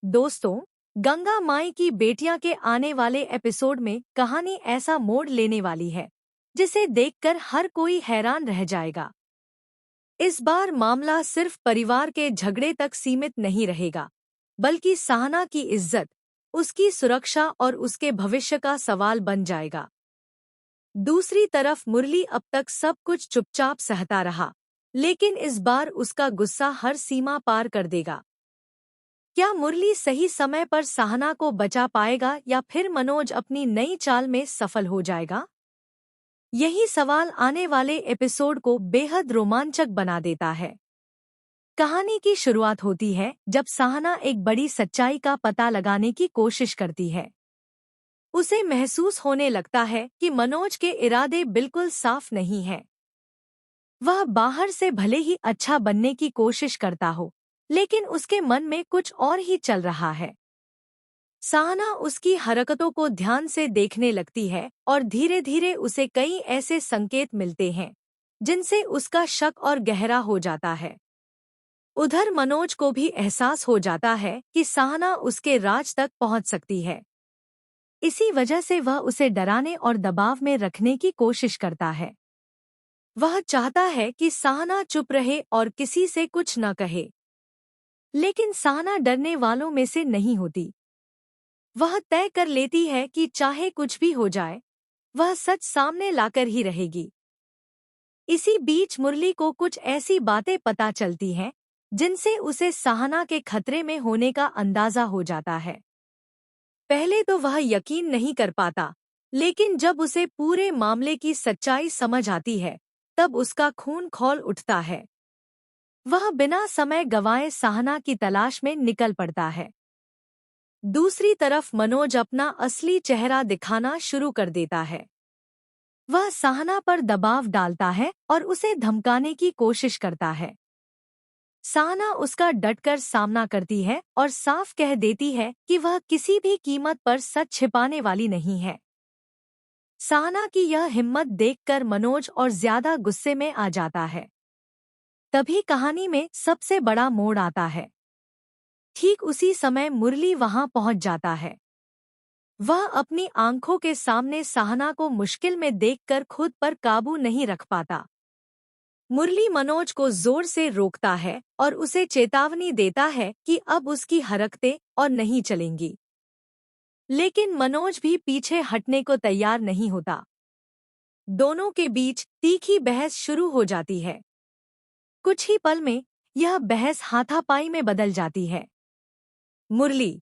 दोस्तों, गंगा माई की बेटियां के आने वाले एपिसोड में कहानी ऐसा मोड़ लेने वाली है जिसे देखकर हर कोई हैरान रह जाएगा। इस बार मामला सिर्फ परिवार के झगड़े तक सीमित नहीं रहेगा, बल्कि सहना की इज्जत, उसकी सुरक्षा और उसके भविष्य का सवाल बन जाएगा। दूसरी तरफ मुरली अब तक सब कुछ चुपचाप सहता रहा, लेकिन इस बार उसका गुस्सा हर सीमा पार कर देगा। क्या मुरली सही समय पर सहना को बचा पाएगा या फिर मनोज अपनी नई चाल में सफल हो जाएगा? यही सवाल आने वाले एपिसोड को बेहद रोमांचक बना देता है। कहानी की शुरुआत होती है जब सहना एक बड़ी सच्चाई का पता लगाने की कोशिश करती है। उसे महसूस होने लगता है कि मनोज के इरादे बिल्कुल साफ नहीं हैं। वह बाहर से भले ही अच्छा बनने की कोशिश करता हो, लेकिन उसके मन में कुछ और ही चल रहा है। सहना उसकी हरकतों को ध्यान से देखने लगती है और धीरे धीरे उसे कई ऐसे संकेत मिलते हैं जिनसे उसका शक और गहरा हो जाता है। उधर मनोज को भी एहसास हो जाता है कि सहना उसके राज तक पहुंच सकती है। इसी वजह से वह उसे डराने और दबाव में रखने की कोशिश करता है। वह चाहता है कि सहना चुप रहे और किसी से कुछ न कहे, लेकिन सहना डरने वालों में से नहीं होती। वह तय कर लेती है कि चाहे कुछ भी हो जाए, वह सच सामने लाकर ही रहेगी। इसी बीच मुरली को कुछ ऐसी बातें पता चलती हैं जिनसे उसे सहना के खतरे में होने का अंदाजा हो जाता है। पहले तो वह यकीन नहीं कर पाता, लेकिन जब उसे पूरे मामले की सच्चाई समझ आती है, तब उसका खून खौल उठता है। वह बिना समय गंवाए सहना की तलाश में निकल पड़ता है। दूसरी तरफ मनोज अपना असली चेहरा दिखाना शुरू कर देता है। वह सहना पर दबाव डालता है और उसे धमकाने की कोशिश करता है। सहना उसका डटकर सामना करती है और साफ कह देती है कि वह किसी भी कीमत पर सच छिपाने वाली नहीं है। सहना की यह हिम्मत देखकर मनोज और ज्यादा गुस्से में आ जाता है। तभी कहानी में सबसे बड़ा मोड़ आता है। ठीक उसी समय मुरली वहां पहुंच जाता है। वह अपनी आंखों के सामने सहना को मुश्किल में देखकर खुद पर काबू नहीं रख पाता। मुरली मनोज को जोर से रोकता है और उसे चेतावनी देता है कि अब उसकी हरकतें और नहीं चलेंगी। लेकिन मनोज भी पीछे हटने को तैयार नहीं होता। दोनों के बीच तीखी बहस शुरू हो जाती है। कुछ ही पल में यह बहस हाथापाई में बदल जाती है। मुरली